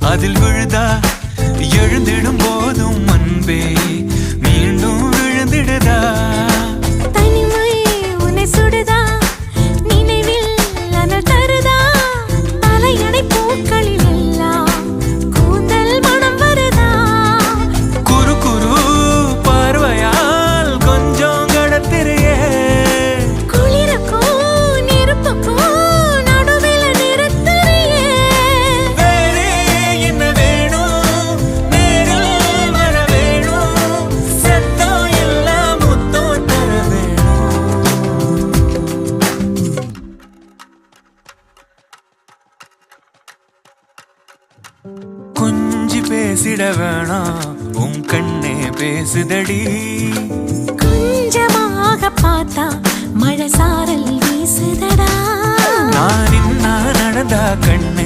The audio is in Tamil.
அதில் விழுதா எழுந்திடும் போதும் அன்பே மீண்டும் விழுந்திடுதா தனிமை உன்னை சுடுதா நினைவில் அனல் தருதா தலையணை பூக்களில் எல்லாம் கூந்தல் மனம் வருதா குறு குறு பார்வையால் கொஞ்சம் கடத்திரையே குளிருக்கும் நெருப்புக்கும் நடுவில் நிறுத்துறியே வேறே என்ன வேணும் நேரில் வர வேணும் சத்தம் எல்லாம் முத்தம் தர வேணும் கொஞ்சி பேசிட வேணாம் உன் கண்ணே பேசுதடி கொஞ்சமாக பார்த்தா மழை சாரல் வீசுதடா நான் நடந்தா கண்ண